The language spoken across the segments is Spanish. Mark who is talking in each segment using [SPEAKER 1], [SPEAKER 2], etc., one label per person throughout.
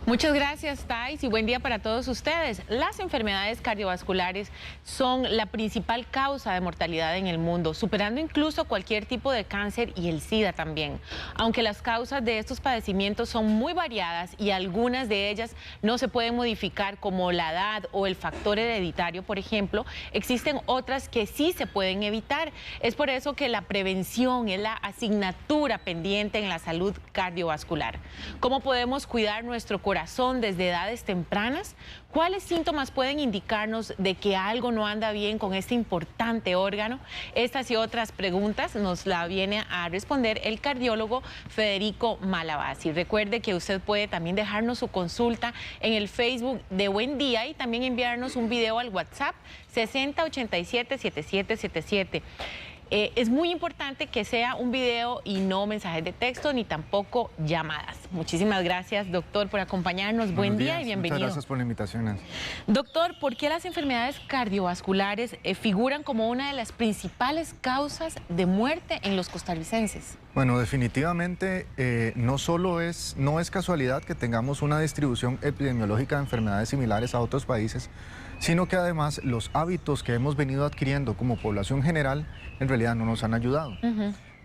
[SPEAKER 1] Muchas gracias, Thais, y buen día para todos ustedes. Las enfermedades cardiovasculares son la principal causa de mortalidad en el mundo, superando incluso cualquier tipo de cáncer y el SIDA también. Aunque las causas de estos padecimientos son muy variadas y algunas de ellas no se pueden modificar, como la edad o el factor hereditario, por ejemplo, existen otras que sí se pueden evitar. Es por eso que la prevención es la asignatura pendiente en la salud cardiovascular. ¿Cómo podemos cuidar nuestro corazón desde edades tempranas? ¿Cuáles síntomas pueden indicarnos de que algo no anda bien con este importante órgano? Estas y otras preguntas nos la viene a responder el cardiólogo Federico Malavasi. Recuerde que usted puede también dejarnos su consulta en el Facebook de Buen Día y también enviarnos un video al WhatsApp 6087-7777. Es muy importante que sea un video y no mensajes de texto ni tampoco llamadas. Muchísimas gracias, doctor, por acompañarnos. Buen día y bienvenido.
[SPEAKER 2] Muchas gracias por la invitación.
[SPEAKER 1] Doctor, ¿por qué las enfermedades cardiovasculares figuran como una de las principales causas de muerte en los costarricenses?
[SPEAKER 2] Bueno, definitivamente no es casualidad que tengamos una distribución epidemiológica de enfermedades similares a otros países, sino que además los hábitos que hemos venido adquiriendo como población general en realidad no nos han ayudado.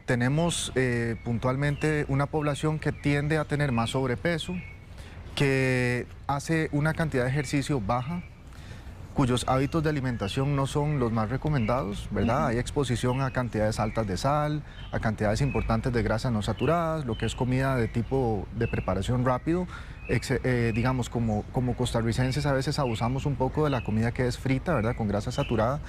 [SPEAKER 2] Tenemos puntualmente una población que tiende a tener más sobrepeso, que hace una cantidad de ejercicio baja, cuyos hábitos de alimentación no son los más recomendados, ¿verdad? Hay exposición a cantidades altas de sal, a cantidades importantes de grasas no saturadas, lo que es comida de tipo de preparación rápido. Digamos, como costarricenses a veces abusamos un poco de la comida que es frita, ¿verdad? Con grasa saturada.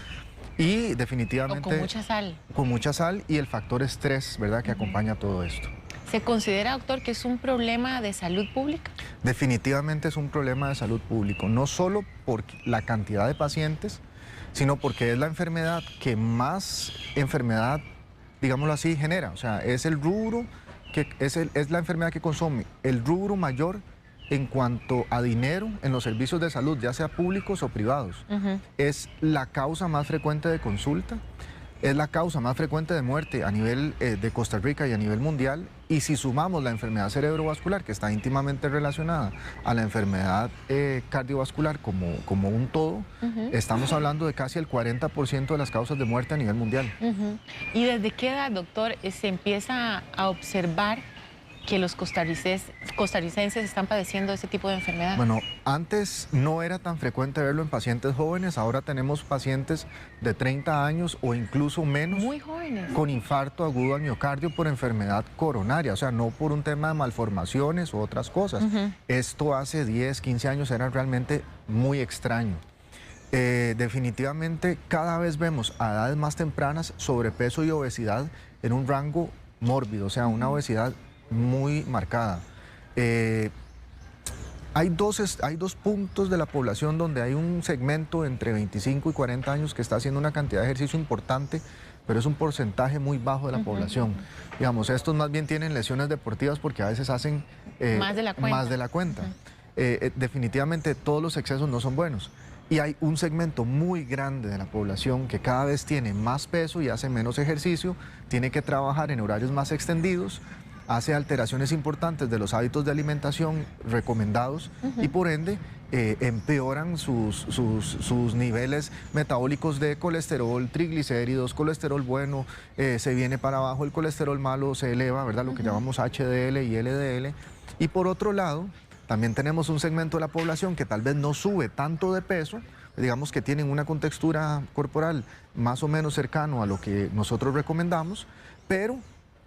[SPEAKER 2] Y definitivamente...
[SPEAKER 1] O con mucha sal.
[SPEAKER 2] Con mucha sal y el factor estrés, ¿verdad? Que acompaña todo esto.
[SPEAKER 1] ¿Se considera, doctor, que es un problema de salud pública?
[SPEAKER 2] Definitivamente es un problema de salud pública, no solo por la cantidad de pacientes, sino porque es la enfermedad que más enfermedad, digámoslo así, genera. O sea, es el rubro, es la enfermedad que consume el rubro mayor en cuanto a dinero en los servicios de salud, ya sea públicos o privados. Es la causa más frecuente de consulta, es la causa más frecuente de muerte a nivel de Costa Rica y a nivel mundial. Y si sumamos la enfermedad cerebrovascular, que está íntimamente relacionada a la enfermedad cardiovascular como un todo, estamos hablando de casi el 40% de las causas de muerte a nivel mundial.
[SPEAKER 1] ¿Y desde qué edad, doctor, se empieza a observar que los costarricenses están padeciendo ese tipo de enfermedad?
[SPEAKER 2] Bueno, antes no era tan frecuente verlo en pacientes jóvenes, ahora tenemos pacientes de 30 años o incluso menos.
[SPEAKER 1] Muy jóvenes.
[SPEAKER 2] Con infarto agudo al miocardio por enfermedad coronaria, o sea, no por un tema de malformaciones u otras cosas. Esto hace 10, 15 años era realmente muy extraño. Definitivamente cada vez vemos a edades más tempranas sobrepeso y obesidad en un rango mórbido, o sea, una obesidad muy marcada. Hay dos puntos de la población donde hay un segmento entre 25 y 40 años que está haciendo una cantidad de ejercicio importante, pero es un porcentaje muy bajo de la población. Digamos, estos más bien tienen lesiones deportivas porque a veces hacen
[SPEAKER 1] más de la cuenta.
[SPEAKER 2] Definitivamente todos los excesos no son buenos. Y hay un segmento muy grande de la población que cada vez tiene más peso y hace menos ejercicio, tiene que trabajar en horarios más extendidos, hace alteraciones importantes de los hábitos de alimentación recomendados y por ende empeoran sus niveles metabólicos de colesterol, triglicéridos, colesterol bueno, se viene para abajo, el colesterol malo se eleva, ¿verdad? Lo que llamamos HDL y LDL. Y por otro lado, también tenemos un segmento de la población que tal vez no sube tanto de peso, digamos que tienen una contextura corporal más o menos cercano a lo que nosotros recomendamos, pero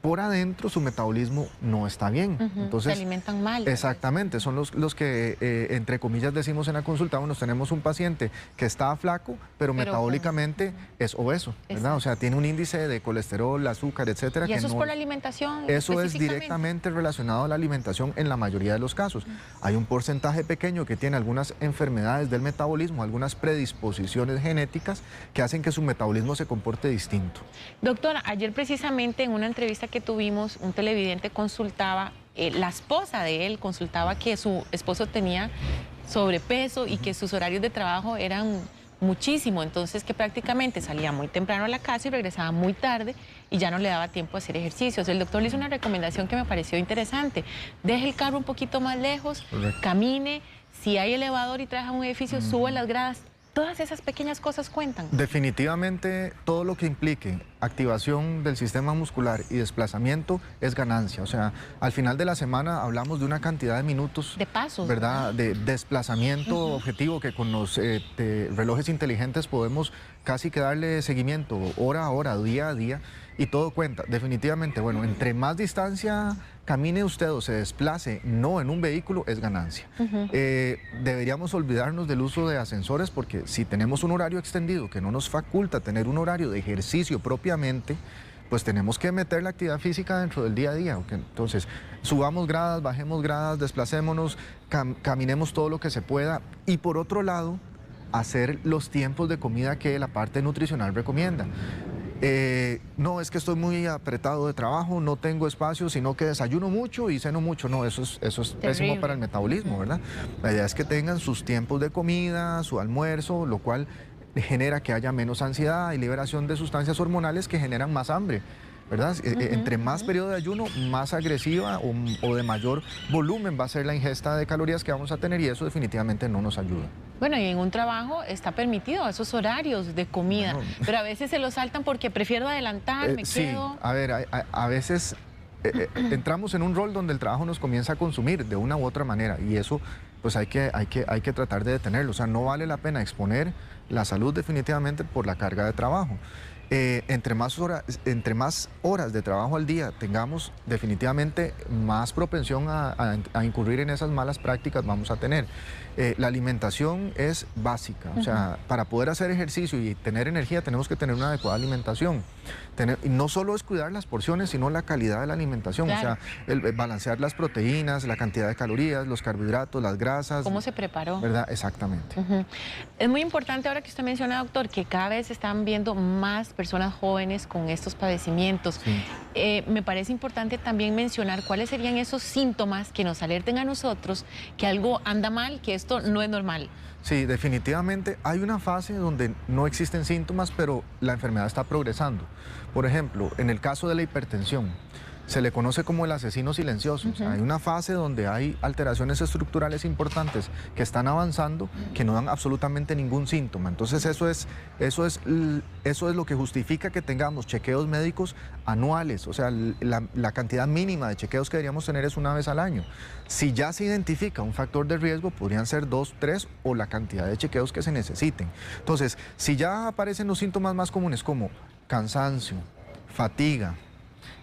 [SPEAKER 2] por adentro su metabolismo no está bien. Entonces,
[SPEAKER 1] se alimentan mal.
[SPEAKER 2] Exactamente, son los que, entre comillas, decimos en la consulta, bueno, tenemos un paciente que está flaco, pero metabólicamente es obeso, ¿verdad? O sea, tiene un índice de colesterol, azúcar, etcétera.
[SPEAKER 1] ¿Y eso es por la alimentación?
[SPEAKER 2] Eso es directamente relacionado a la alimentación en la mayoría de los casos. Hay un porcentaje pequeño que tiene algunas enfermedades del metabolismo, algunas predisposiciones genéticas que hacen que su metabolismo se comporte distinto.
[SPEAKER 1] Doctora, ayer precisamente en una entrevista que tuvimos, un televidente consultaba, la esposa de él consultaba que su esposo tenía sobrepeso y que sus horarios de trabajo eran muchísimo, entonces que prácticamente salía muy temprano a la casa y regresaba muy tarde y ya no le daba tiempo a hacer ejercicios. El doctor le hizo una recomendación que me pareció interesante: deje el carro un poquito más lejos, camine, si hay elevador y trabaja en un edificio, sube las gradas. Todas esas pequeñas cosas cuentan.
[SPEAKER 2] Definitivamente todo lo que implique activación del sistema muscular y desplazamiento es ganancia. O sea, al final de la semana hablamos de una cantidad de minutos,
[SPEAKER 1] de pasos,
[SPEAKER 2] ¿verdad? De desplazamiento objetivo que con los relojes inteligentes podemos casi que darle seguimiento hora a hora, día a día, y todo cuenta. Definitivamente, bueno, entre más distancia camine usted o se desplace, no en un vehículo, es ganancia. Deberíamos olvidarnos del uso de ascensores, porque si tenemos un horario extendido que no nos faculta tener un horario de ejercicio propiamente, pues tenemos que meter la actividad física dentro del día a día. Entonces, subamos gradas, bajemos gradas, desplacémonos, caminemos todo lo que se pueda. Y por otro lado, hacer los tiempos de comida que la parte nutricional recomienda. No, es que estoy muy apretado de trabajo, no tengo espacio, sino que desayuno mucho y ceno mucho. No, eso es pésimo para el metabolismo, ¿verdad? La idea es que tengan sus tiempos de comida, su almuerzo, lo cual genera que haya menos ansiedad y liberación de sustancias hormonales que generan más hambre, ¿verdad? Entre más periodo de ayuno, más agresiva o de mayor volumen va a ser la ingesta de calorías que vamos a tener, y eso definitivamente no nos ayuda.
[SPEAKER 1] Bueno, y en un trabajo está permitido esos horarios de comida, pero a veces se los saltan porque prefiero adelantar, me quedo.
[SPEAKER 2] Sí, a ver, a veces entramos en un rol donde el trabajo nos comienza a consumir de una u otra manera, y eso pues hay que tratar de detenerlo. O sea, no vale la pena exponer la salud definitivamente por la carga de trabajo. Entre más horas de trabajo al día tengamos, definitivamente más propensión a incurrir en esas malas prácticas vamos a tener. La alimentación es básica, o sea, para poder hacer ejercicio y tener energía tenemos que tener una adecuada alimentación. Y no solo es cuidar las porciones, sino la calidad de la alimentación, claro. O sea, balancear las proteínas, la cantidad de calorías, los carbohidratos, las grasas.
[SPEAKER 1] ¿Cómo se preparó?
[SPEAKER 2] ¿Verdad? Exactamente.
[SPEAKER 1] Es muy importante ahora que usted menciona, doctor, que cada vez se están viendo más personas jóvenes con estos padecimientos. Sí. Me parece importante también mencionar cuáles serían esos síntomas que nos alerten a nosotros que algo anda mal, que esto no es normal.
[SPEAKER 2] Sí, definitivamente hay una fase donde no existen síntomas, pero la enfermedad está progresando. Por ejemplo, en el caso de la hipertensión, se le conoce como el asesino silencioso. O sea, hay una fase donde hay alteraciones estructurales importantes que están avanzando, que no dan absolutamente ningún síntoma. Entonces eso es lo que justifica que tengamos chequeos médicos anuales. O sea, la cantidad mínima de chequeos que deberíamos tener es una vez al año. Si ya se identifica un factor de riesgo, podrían ser 2, 3 o la cantidad de chequeos que se necesiten. Entonces, si ya aparecen los síntomas más comunes como cansancio, fatiga,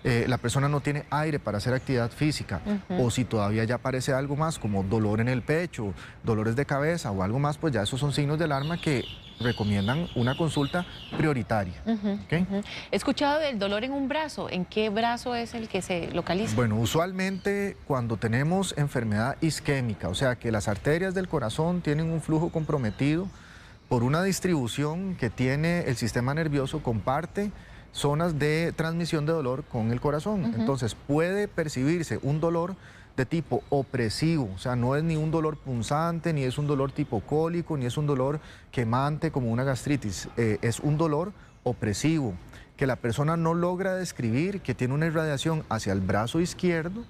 [SPEAKER 2] la persona no tiene aire para hacer actividad física, o si todavía ya aparece algo más como dolor en el pecho, dolores de cabeza o algo más, pues ya esos son signos de alarma que recomiendan una consulta prioritaria. ¿Okay?
[SPEAKER 1] He escuchado del dolor en un brazo. ¿En qué brazo es el que se localiza?
[SPEAKER 2] Bueno, usualmente cuando tenemos enfermedad isquémica, o sea que las arterias del corazón tienen un flujo comprometido por una distribución que tiene el sistema nervioso, comparte zonas de transmisión de dolor con el corazón. Entonces puede percibirse un dolor de tipo opresivo, o sea, no es ni un dolor punzante, ni es un dolor tipo cólico, ni es un dolor quemante como una gastritis, es un dolor opresivo, que la persona no logra describir, que tiene una irradiación hacia el brazo izquierdo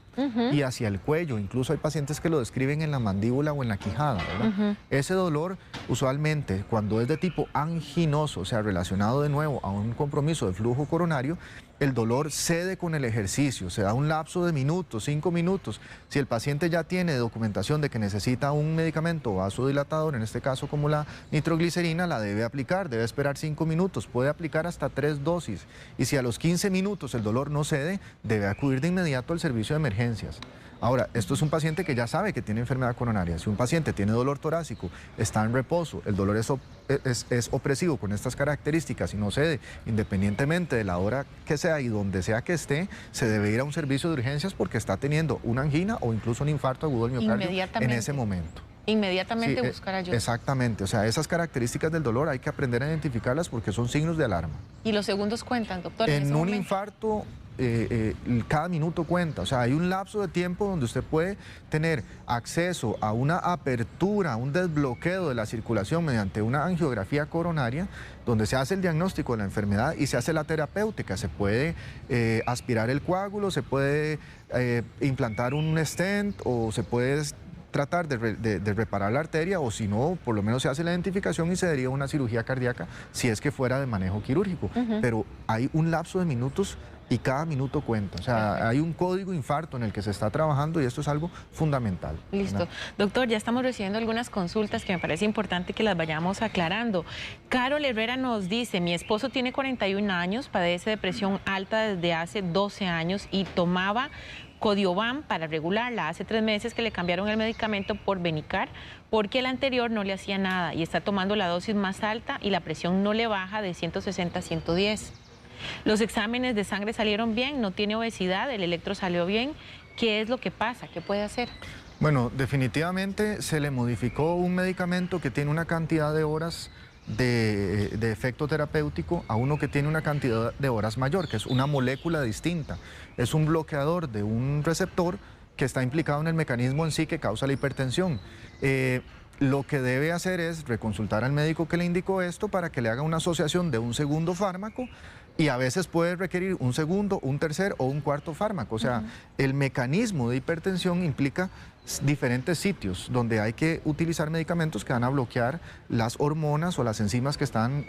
[SPEAKER 2] y hacia el cuello. Incluso hay pacientes que lo describen en la mandíbula o en la quijada, ¿verdad? Ese dolor, usualmente, cuando es de tipo anginoso, o sea, relacionado de nuevo a un compromiso de flujo coronario, el dolor cede con el ejercicio, se da un lapso de minutos, 5 minutos. Si el paciente ya tiene documentación de que necesita un medicamento vasodilatador, en este caso como la nitroglicerina, la debe aplicar, debe esperar 5 minutos, puede aplicar hasta 3 dosis. Y si a los 15 minutos el dolor no cede, debe acudir de inmediato al servicio de emergencias. Ahora, esto es un paciente que ya sabe que tiene enfermedad coronaria. Si un paciente tiene dolor torácico, está en reposo, el dolor es opresivo con estas características y no cede, independientemente de la hora que sea y donde sea que esté, se debe ir a un servicio de urgencias porque está teniendo una angina o incluso un infarto agudo del miocardio en ese momento.
[SPEAKER 1] Inmediatamente buscar ayuda.
[SPEAKER 2] Exactamente, o sea, esas características del dolor hay que aprender a identificarlas porque son signos de alarma.
[SPEAKER 1] ¿Y los segundos cuentan, doctor?
[SPEAKER 2] En un infarto cada minuto cuenta. O sea, hay un lapso de tiempo donde usted puede tener acceso a una apertura, un desbloqueo de la circulación mediante una angiografía coronaria, donde se hace el diagnóstico de la enfermedad y se hace la terapéutica. Se puede aspirar el coágulo, se puede implantar un stent o se puede tratar de reparar la arteria, o si no, por lo menos se hace la identificación y se deriva una cirugía cardíaca si es que fuera de manejo quirúrgico. Pero hay un lapso de minutos y cada minuto cuenta. O sea, hay un código infarto en el que se está trabajando y esto es algo fundamental.
[SPEAKER 1] Listo. Doctor, ya estamos recibiendo algunas consultas que me parece importante que las vayamos aclarando. Carol Herrera nos dice, mi esposo tiene 41 años, padece de presión alta desde hace 12 años y tomaba Codiovan para regularla. Hace 3 meses que le cambiaron el medicamento por Benicar porque el anterior no le hacía nada y está tomando la dosis más alta y la presión no le baja de 160 a 110. Los exámenes de sangre salieron bien, no tiene obesidad, el electro salió bien. ¿Qué es lo que pasa? ¿Qué puede hacer?
[SPEAKER 2] Bueno, definitivamente se le modificó un medicamento que tiene una cantidad de horas de efecto terapéutico a uno que tiene una cantidad de horas mayor, que es una molécula distinta. Es un bloqueador de un receptor que está implicado en el mecanismo en sí que causa la hipertensión. Lo que debe hacer es reconsultar al médico que le indicó esto para que le haga una asociación de un segundo fármaco y a veces puede requerir un segundo, un tercer o un cuarto fármaco. O sea, el mecanismo de hipertensión implica diferentes sitios donde hay que utilizar medicamentos que van a bloquear las hormonas o las enzimas que están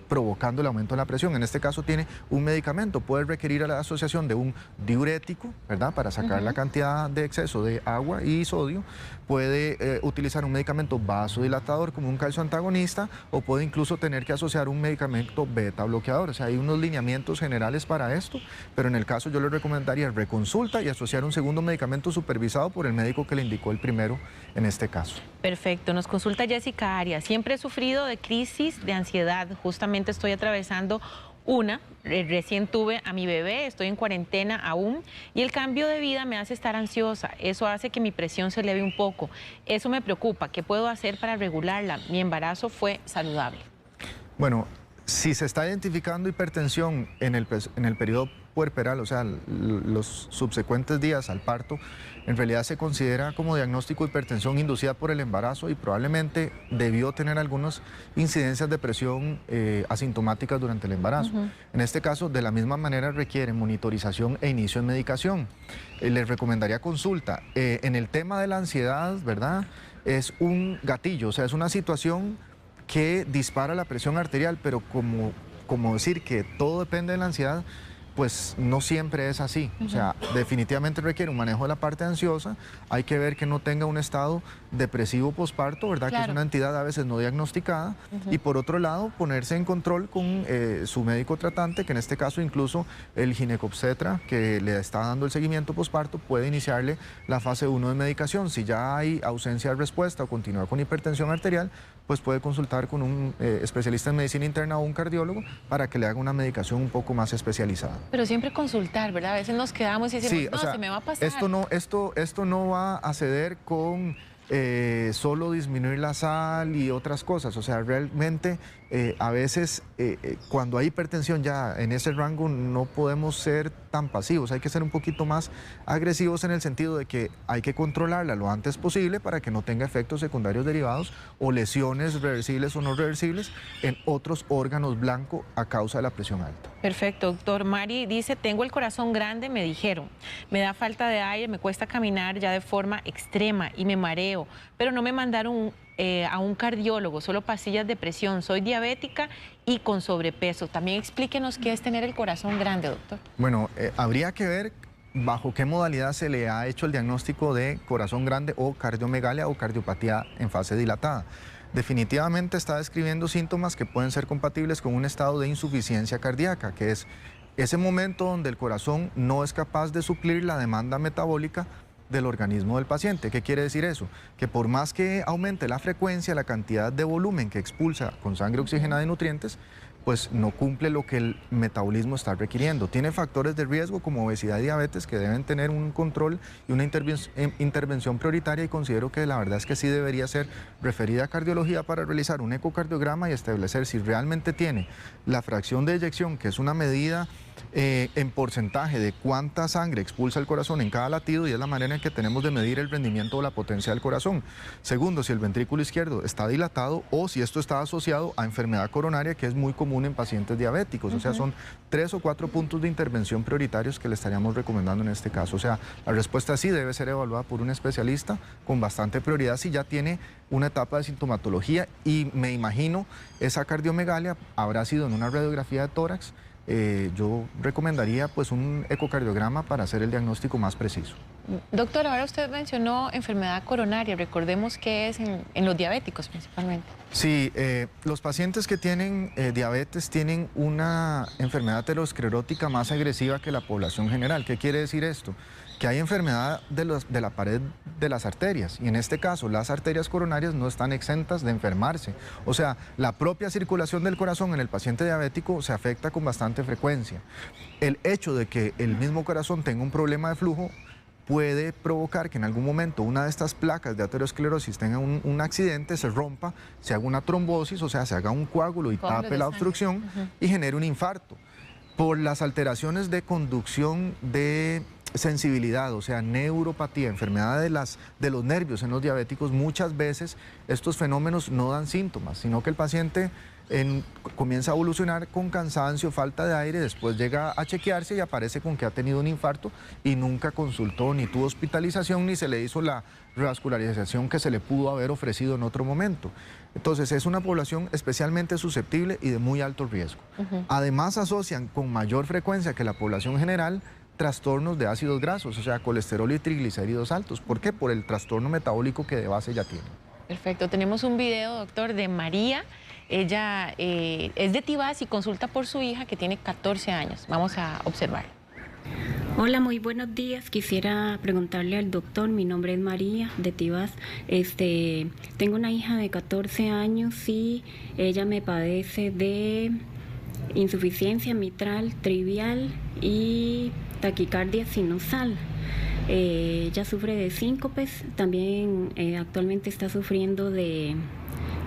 [SPEAKER 2] provocando el aumento de la presión. En este caso tiene un medicamento, puede requerir a la asociación de un diurético, ¿verdad? Para sacar la cantidad de exceso de agua y sodio. Puede utilizar un medicamento vasodilatador como un calcio antagonista o puede incluso tener que asociar un medicamento beta bloqueador. O sea, hay unos lineamientos generales para esto, pero en el caso yo le recomendaría reconsulta y asociar un segundo medicamento supervisado por el médico que le indicó el primero en este caso.
[SPEAKER 1] Perfecto, nos consulta Jessica Arias. Siempre he sufrido de crisis de ansiedad, justamente estoy atravesando una, recién tuve a mi bebé, estoy en cuarentena aún y el cambio de vida me hace estar ansiosa, eso hace que mi presión se eleve un poco, eso me preocupa, ¿qué puedo hacer para regularla? Mi embarazo fue saludable.
[SPEAKER 2] Bueno, si se está identificando hipertensión en el periodo puerperal, o sea, los subsecuentes días al parto, en realidad se considera como diagnóstico de hipertensión inducida por el embarazo y probablemente debió tener algunas incidencias de presión asintomáticas durante el embarazo. En este caso, de la misma manera requiere monitorización e inicio en medicación. Les recomendaría consulta. En el tema de la ansiedad, ¿verdad? Es un gatillo, o sea, es una situación que dispara la presión arterial, pero como decir que todo depende de la ansiedad, pues no siempre es así. O sea, definitivamente requiere un manejo de la parte ansiosa. Hay que ver que no tenga un estado depresivo posparto, ¿verdad? Claro. Que es una entidad a veces no diagnosticada. Y por otro lado, ponerse en control con su médico tratante, que en este caso incluso el ginecobstetra que le está dando el seguimiento posparto puede iniciarle la fase 1 de medicación. Si ya hay ausencia de respuesta o continúa con hipertensión arterial, pues puede consultar con un especialista en medicina interna o un cardiólogo para que le haga una medicación un poco más especializada.
[SPEAKER 1] Pero siempre consultar, ¿verdad? A veces nos quedamos y decimos,
[SPEAKER 2] sí,
[SPEAKER 1] no,
[SPEAKER 2] o sea,
[SPEAKER 1] se me va a pasar.
[SPEAKER 2] Esto no va a ceder con solo disminuir la sal y otras cosas. O sea, realmente a veces cuando hay hipertensión ya en ese rango no podemos ser tan pasivos, hay que ser un poquito más agresivos en el sentido de que hay que controlarla lo antes posible para que no tenga efectos secundarios derivados o lesiones reversibles o no reversibles en otros órganos blancos a causa de la presión alta.
[SPEAKER 1] Perfecto, doctor. Mari dice, tengo el corazón grande, me dijeron, me da falta de aire, me cuesta caminar ya de forma extrema y me mareo, pero no me mandaron a un cardiólogo, solo pastillas de presión, soy diabética y con sobrepeso. También explíquenos qué es tener el corazón grande, doctor.
[SPEAKER 2] Bueno, habría que ver bajo qué modalidad se le ha hecho el diagnóstico de corazón grande o cardiomegalia o cardiopatía en fase dilatada. Definitivamente está describiendo síntomas que pueden ser compatibles con un estado de insuficiencia cardíaca, que es ese momento donde el corazón no es capaz de suplir la demanda metabólica del organismo del paciente. ¿Qué quiere decir eso? Que por más que aumente la frecuencia, la cantidad de volumen que expulsa con sangre oxigenada de nutrientes, pues no cumple lo que el metabolismo está requiriendo. Tiene factores de riesgo como obesidad y diabetes que deben tener un control y una intervención prioritaria, y considero que la verdad es que sí debería ser referida a cardiología para realizar un ecocardiograma y establecer si realmente tiene la fracción de eyección, que es una medida en porcentaje de cuánta sangre expulsa el corazón en cada latido y es la manera en que tenemos de medir el rendimiento o la potencia del corazón. Segundo, si el ventrículo izquierdo está dilatado o si esto está asociado a enfermedad coronaria, que es muy común en pacientes diabéticos. O sea, son 3 o 4 puntos de intervención prioritarios que le estaríamos recomendando en este caso. O sea, la respuesta sí debe ser evaluada por un especialista con bastante prioridad si ya tiene una etapa de sintomatología y me imagino esa cardiomegalia habrá sido en una radiografía de tórax. Yo recomendaría pues un ecocardiograma para hacer el diagnóstico más preciso.
[SPEAKER 1] Doctor, ahora usted mencionó enfermedad coronaria, recordemos que es en los diabéticos principalmente.
[SPEAKER 2] Sí, los pacientes que tienen diabetes tienen una enfermedad aterosclerótica más agresiva que la población general. ¿Qué quiere decir esto? Que hay enfermedad de la pared de las arterias y en este caso las arterias coronarias no están exentas de enfermarse. O sea, la propia circulación del corazón en el paciente diabético se afecta con bastante frecuencia. El hecho de que el mismo corazón tenga un problema de flujo puede provocar que en algún momento una de estas placas de aterosclerosis tenga un accidente, se rompa, se haga una trombosis, o sea, se haga un coágulo y tape la obstrucción y genere un infarto. Por las alteraciones de conducción de sensibilidad, o sea, neuropatía, enfermedad de los nervios en los diabéticos, muchas veces estos fenómenos no dan síntomas, sino que el paciente comienza a evolucionar con cansancio, falta de aire, después llega a chequearse y aparece con que ha tenido un infarto y nunca consultó, ni tuvo hospitalización, ni se le hizo la revascularización que se le pudo haber ofrecido en otro momento. Entonces es una población especialmente susceptible y de muy alto riesgo. Además asocian con mayor frecuencia que la población general trastornos de ácidos grasos, o sea, colesterol y triglicéridos altos. ¿Por qué? Por el trastorno metabólico que de base ya tiene.
[SPEAKER 1] Perfecto. Tenemos un video, doctor, de María. Ella es de Tibás y consulta por su hija que tiene 14 años. Vamos a observar.
[SPEAKER 3] Hola, muy buenos días. Quisiera preguntarle al doctor, mi nombre es María, de Tibás. Tengo una hija de 14 años y ella me padece de insuficiencia mitral trivial y taquicardia sinusal. Ella sufre de síncopes, también actualmente está sufriendo de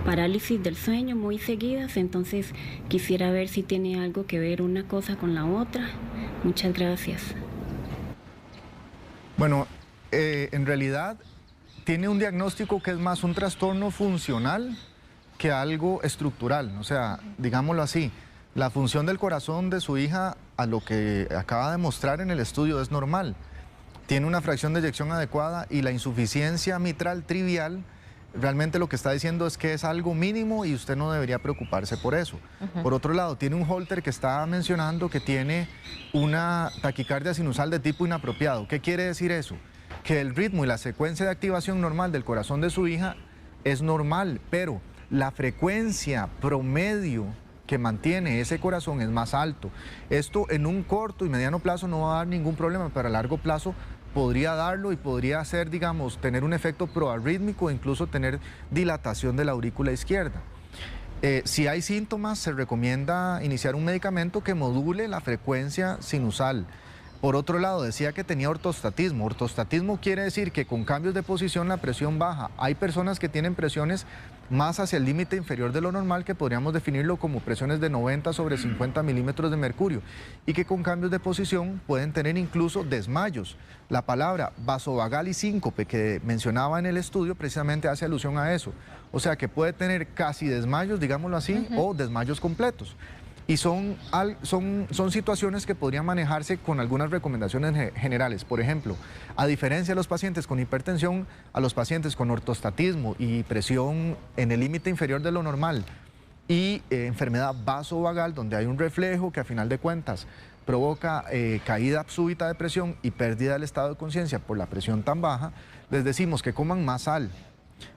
[SPEAKER 3] parálisis del sueño muy seguidas, entonces quisiera ver si tiene algo que ver una cosa con la otra. Muchas gracias.
[SPEAKER 2] Bueno, en realidad tiene un diagnóstico que es más un trastorno funcional que algo estructural, o sea, digámoslo así. La función del corazón de su hija, a lo que acaba de mostrar en el estudio, es normal. Tiene una fracción de eyección adecuada y la insuficiencia mitral trivial realmente lo que está diciendo es que es algo mínimo y usted no debería preocuparse por eso. Por otro lado, tiene un Holter que está mencionando que tiene una taquicardia sinusal de tipo inapropiado. ¿Qué quiere decir eso? Que el ritmo y la secuencia de activación normal del corazón de su hija es normal, pero la frecuencia promedio que mantiene ese corazón es más alto. Esto en un corto y mediano plazo no va a dar ningún problema, pero a largo plazo podría darlo y podría hacer, digamos, tener un efecto proarrítmico e incluso tener dilatación de la aurícula izquierda. Si hay síntomas, se recomienda iniciar un medicamento que module la frecuencia sinusal. Por otro lado, decía que tenía ortostatismo. Ortostatismo quiere decir que con cambios de posición la presión baja. Hay personas que tienen presiones más hacia el límite inferior de lo normal, que podríamos definirlo como presiones de 90 sobre 50 milímetros de mercurio, y que con cambios de posición pueden tener incluso desmayos. La palabra vasovagal y síncope que mencionaba en el estudio precisamente hace alusión a eso. O sea que puede tener casi desmayos, digámoslo así, o desmayos completos. Y son situaciones que podrían manejarse con algunas recomendaciones generales. Por ejemplo, a diferencia de los pacientes con hipertensión, a los pacientes con ortostatismo y presión en el límite inferior de lo normal y enfermedad vasovagal, donde hay un reflejo que a final de cuentas provoca caída súbita de presión y pérdida del estado de conciencia por la presión tan baja, les decimos que coman más sal,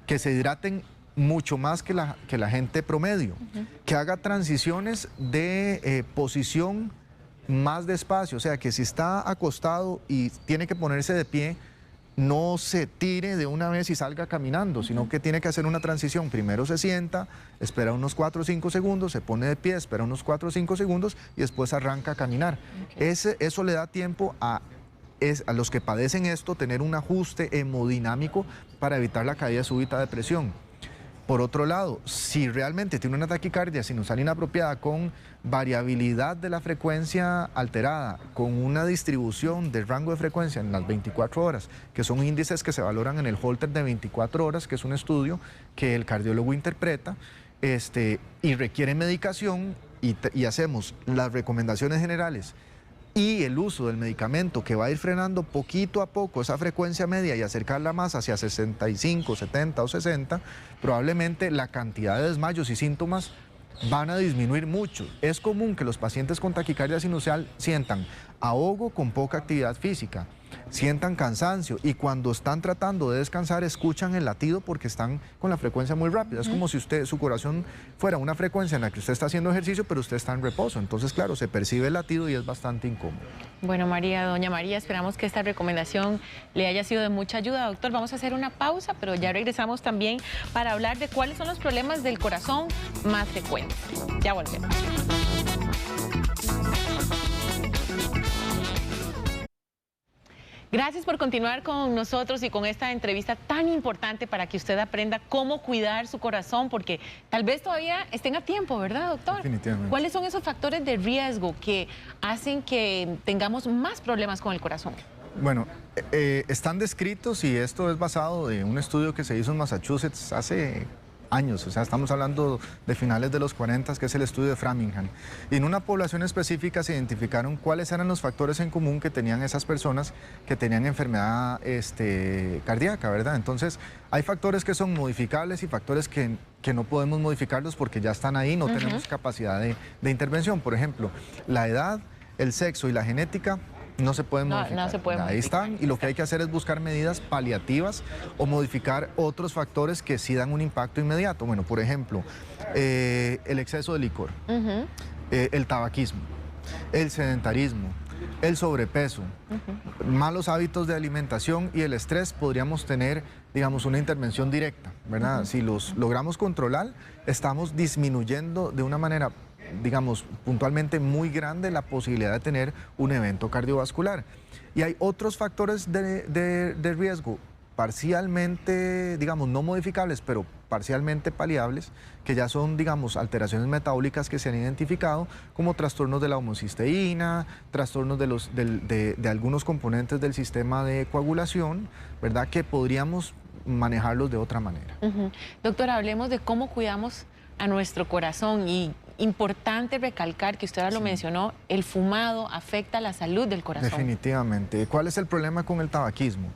[SPEAKER 2] que se hidraten mucho más que la gente promedio, que haga transiciones de posición más despacio, o sea que si está acostado y tiene que ponerse de pie, no se tire de una vez y salga caminando, sino que tiene que hacer una transición. Primero se sienta, espera unos 4 o 5 segundos, se pone de pie, espera unos 4 o 5 segundos y después arranca a caminar. Eso le da tiempo a los que padecen esto tener un ajuste hemodinámico para evitar la caída súbita de presión. Por otro lado, si realmente tiene una taquicardia sinusal inapropiada con variabilidad de la frecuencia alterada, con una distribución del rango de frecuencia en las 24 horas, que son índices que se valoran en el Holter de 24 horas, que es un estudio que el cardiólogo interpreta, y requiere medicación y hacemos las recomendaciones generales y el uso del medicamento que va a ir frenando poquito a poco esa frecuencia media y acercarla más hacia 65, 70 o 60, probablemente la cantidad de desmayos y síntomas van a disminuir mucho. Es común que los pacientes con taquicardia sinusal sientan ahogo con poca actividad física, sientan cansancio y cuando están tratando de descansar escuchan el latido porque están con la frecuencia muy rápida. Es como si su corazón fuera una frecuencia en la que usted está haciendo ejercicio pero usted está en reposo. Entonces, claro, se percibe el latido y es bastante incómodo.
[SPEAKER 1] Bueno, doña María, esperamos que esta recomendación le haya sido de mucha ayuda. Doctor, vamos a hacer una pausa, pero ya regresamos también para hablar de cuáles son los problemas del corazón más frecuentes. Ya volvemos. Gracias por continuar con nosotros y con esta entrevista tan importante para que usted aprenda cómo cuidar su corazón, porque tal vez todavía estén a tiempo, ¿verdad, doctor?
[SPEAKER 2] Definitivamente.
[SPEAKER 1] ¿Cuáles son esos factores de riesgo que hacen que tengamos más problemas con el corazón?
[SPEAKER 2] Bueno, están descritos y esto es basado en un estudio que se hizo en Massachusetts hace años, o sea, estamos hablando de finales de los 40, que es el estudio de Framingham. Y en una población específica se identificaron cuáles eran los factores en común que tenían esas personas que tenían enfermedad cardíaca, ¿verdad? Entonces, hay factores que son modificables y factores que no podemos modificarlos porque ya están ahí, no tenemos capacidad de intervención. Por ejemplo, la edad, el sexo y la genética no se pueden modificar.
[SPEAKER 1] No se pueden
[SPEAKER 2] Ahí
[SPEAKER 1] modificar.
[SPEAKER 2] están, y lo que hay que hacer es buscar medidas paliativas o modificar otros factores que sí dan un impacto inmediato. Bueno, por ejemplo, el exceso de licor, el tabaquismo, el sedentarismo, el sobrepeso, malos hábitos de alimentación y el estrés. Podríamos tener, digamos, una intervención directa, ¿verdad? Si los logramos controlar, estamos disminuyendo de una manera, digamos, puntualmente muy grande la posibilidad de tener un evento cardiovascular. Y hay otros factores de riesgo parcialmente, digamos, no modificables, pero parcialmente paliables, que ya son, digamos, alteraciones metabólicas que se han identificado, como trastornos de la homocisteína, trastornos de algunos componentes del sistema de coagulación, ¿verdad?, que podríamos manejarlos de otra manera.
[SPEAKER 1] Doctor, hablemos de cómo cuidamos a nuestro corazón y importante recalcar que usted ya lo mencionó, el fumado afecta la salud del corazón.
[SPEAKER 2] Definitivamente. ¿Cuál es el problema con el tabaquismo?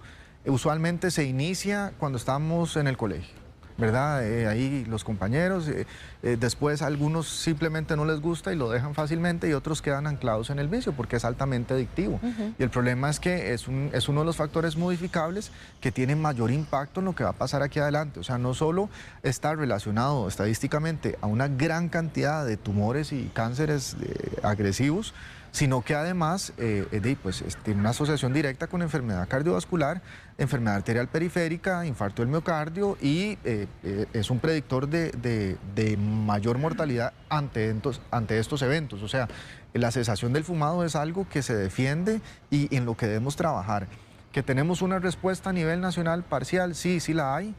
[SPEAKER 2] Usualmente se inicia cuando estamos en el colegio, ¿verdad? Ahí los compañeros, después algunos simplemente no les gusta y lo dejan fácilmente y otros quedan anclados en el vicio porque es altamente adictivo. Y el problema es que es uno de los factores modificables que tiene mayor impacto en lo que va a pasar aquí adelante. O sea, no solo está relacionado estadísticamente a una gran cantidad de tumores y cánceres agresivos, sino que además pues, tiene una asociación directa con enfermedad cardiovascular, enfermedad arterial periférica, infarto del miocardio y es un predictor de mayor mortalidad ante estos eventos. O sea, la cesación del fumado es algo que se defiende y en lo que debemos trabajar. Que tenemos una respuesta a nivel nacional parcial, sí la hay,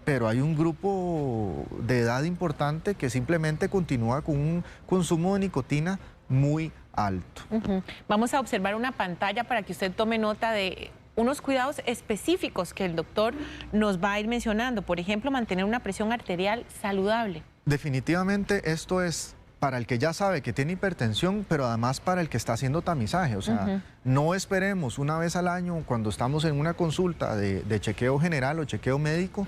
[SPEAKER 2] pero hay un grupo de edad importante que simplemente continúa con un consumo de nicotina muy alto.
[SPEAKER 1] Vamos a observar una pantalla para que usted tome nota de unos cuidados específicos que el doctor nos va a ir mencionando. Por ejemplo, mantener una presión arterial saludable.
[SPEAKER 2] Definitivamente esto es para el que ya sabe que tiene hipertensión, pero además para el que está haciendo tamizaje. O sea, no esperemos una vez al año cuando estamos en una consulta de chequeo general o chequeo médico,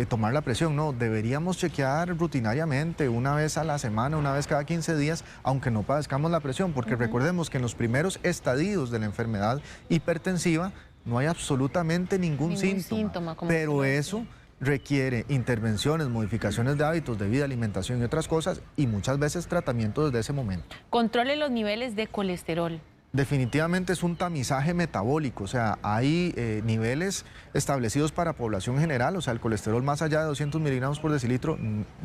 [SPEAKER 2] tomar la presión. No, deberíamos chequear rutinariamente, una vez a la semana, una vez cada 15 días, aunque no padezcamos la presión, porque recordemos que en los primeros estadios de la enfermedad hipertensiva no hay absolutamente ningún síntoma, pero eso requiere intervenciones, modificaciones de hábitos de vida, alimentación y otras cosas, y muchas veces tratamiento desde ese momento.
[SPEAKER 1] Controle los niveles de colesterol.
[SPEAKER 2] Definitivamente es un tamizaje metabólico, o sea, hay niveles establecidos para población general, o sea, el colesterol más allá de 200 miligramos por decilitro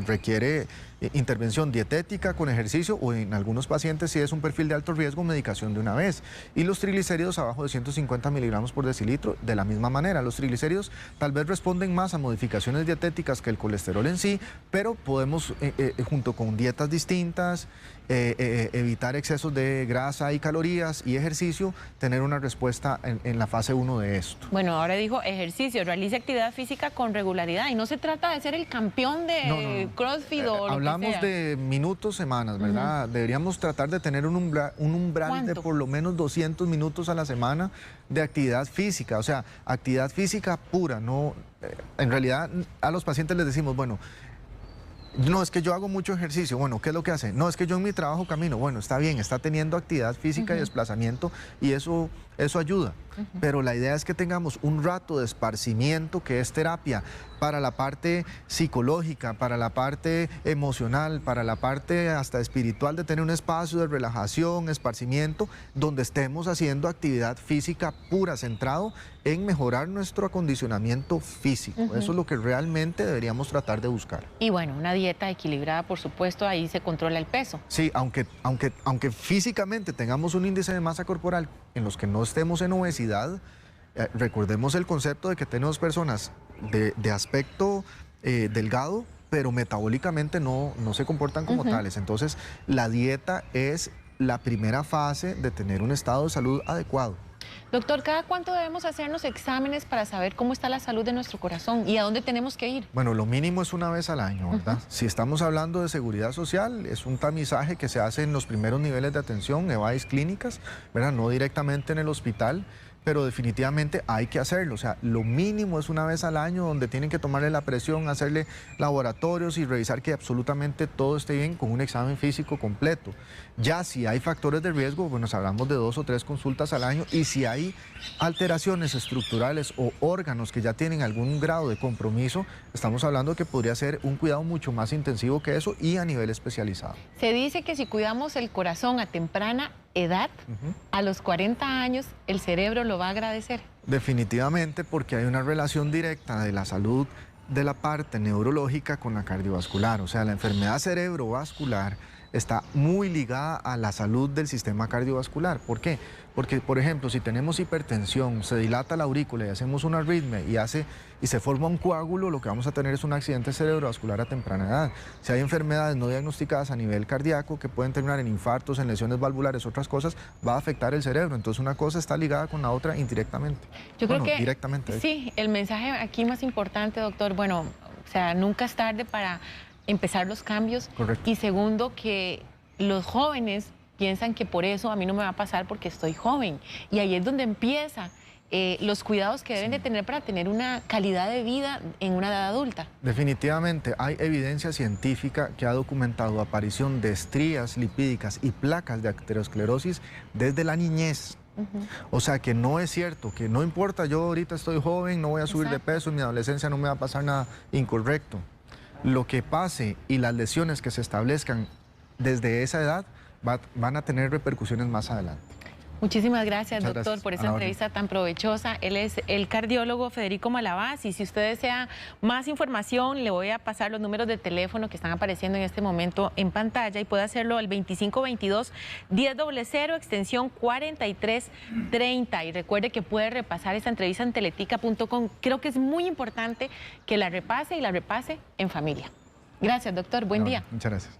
[SPEAKER 2] requiere intervención dietética con ejercicio o en algunos pacientes, si es un perfil de alto riesgo, medicación de una vez. Y los triglicéridos abajo de 150 miligramos por decilitro, de la misma manera. Los triglicéridos tal vez responden más a modificaciones dietéticas que el colesterol en sí, pero podemos, junto con dietas distintas, evitar excesos de grasa y calorías y ejercicio, tener una respuesta en la fase 1 de esto.
[SPEAKER 1] Bueno, ahora dijo ejercicio, realice actividad física con regularidad y no se trata de ser el campeón de CrossFit o lo
[SPEAKER 2] hablamos
[SPEAKER 1] que sea.
[SPEAKER 2] de minutos, semanas, ¿verdad? Deberíamos tratar de tener un umbral de por lo menos 200 minutos a la semana de actividad física, o sea, actividad física pura, no, en realidad a los pacientes les decimos, bueno, no, es que yo hago mucho ejercicio. Bueno, ¿qué es lo que hace? No, es que yo en mi trabajo camino. Bueno, está bien, está teniendo actividad física y desplazamiento y eso ayuda. Pero la idea es que tengamos un rato de esparcimiento, que es terapia, para la parte psicológica, para la parte emocional, para la parte hasta espiritual, de tener un espacio de relajación, esparcimiento, donde estemos haciendo actividad física pura, centrado en mejorar nuestro acondicionamiento físico. Eso es lo que realmente deberíamos tratar de buscar.
[SPEAKER 1] Y bueno, una dieta equilibrada, por supuesto, ahí se controla el peso.
[SPEAKER 2] Sí, aunque físicamente tengamos un índice de masa corporal en los que no estemos en obesidad, recordemos el concepto de que tenemos personas de aspecto delgado, pero metabólicamente no se comportan como tales. Entonces, la dieta es la primera fase de tener un estado de salud adecuado.
[SPEAKER 1] Doctor, ¿cada cuánto debemos hacernos exámenes para saber cómo está la salud de nuestro corazón y a dónde tenemos que ir?
[SPEAKER 2] Bueno, lo mínimo es una vez al año, ¿verdad? Si estamos hablando de seguridad social, es un tamizaje que se hace en los primeros niveles de atención, EVAIS clínicas, ¿verdad? No directamente en el hospital, pero definitivamente hay que hacerlo. O sea, lo mínimo es una vez al año donde tienen que tomarle la presión, hacerle laboratorios y revisar que absolutamente todo esté bien con un examen físico completo. Ya si hay factores de riesgo, bueno, hablamos de 2 o 3 consultas al año, y si hay alteraciones estructurales o órganos que ya tienen algún grado de compromiso, estamos hablando de que podría ser un cuidado mucho más intensivo que eso y a nivel especializado.
[SPEAKER 1] Se dice que si cuidamos el corazón a temprana edad, a los 40 años, el cerebro lo va a agradecer.
[SPEAKER 2] Definitivamente, porque hay una relación directa de la salud de la parte neurológica con la cardiovascular. O sea, la enfermedad cerebrovascular está muy ligada a la salud del sistema cardiovascular. ¿Por qué? Porque, por ejemplo, si tenemos hipertensión, se dilata la aurícula y hacemos una arritmia y se forma un coágulo, lo que vamos a tener es un accidente cerebrovascular a temprana edad. Si hay enfermedades no diagnosticadas a nivel cardíaco que pueden terminar en infartos, en lesiones valvulares, otras cosas, va a afectar el cerebro. Entonces, una cosa está ligada con la otra indirectamente.
[SPEAKER 1] Yo creo que
[SPEAKER 2] directamente.
[SPEAKER 1] Sí, el mensaje aquí más importante, doctor, bueno, o sea, nunca es tarde para empezar los cambios.
[SPEAKER 2] Correcto.
[SPEAKER 1] Y segundo, que los jóvenes piensan que por eso a mí no me va a pasar porque estoy joven. Y ahí es donde empieza los cuidados que deben de tener para tener una calidad de vida en una edad adulta.
[SPEAKER 2] Definitivamente hay evidencia científica que ha documentado aparición de estrías lipídicas y placas de aterosclerosis desde la niñez. O sea que no es cierto, que no importa, yo ahorita estoy joven, no voy a subir de peso, en mi adolescencia no me va a pasar nada incorrecto. Lo que pase y las lesiones que se establezcan desde esa edad van a tener repercusiones más adelante.
[SPEAKER 1] Muchísimas gracias,
[SPEAKER 2] Muchas
[SPEAKER 1] doctor,
[SPEAKER 2] gracias.
[SPEAKER 1] por esa entrevista tan provechosa. Él es el cardiólogo Federico Malabás, y si usted desea más información, le voy a pasar los números de teléfono que están apareciendo en este momento en pantalla, y puede hacerlo al 2522-1000, extensión 4330. Y recuerde que puede repasar esta entrevista en teletica.com. Creo que es muy importante que la repase y la repase en familia. Gracias, doctor. Buen día.
[SPEAKER 2] Muchas gracias.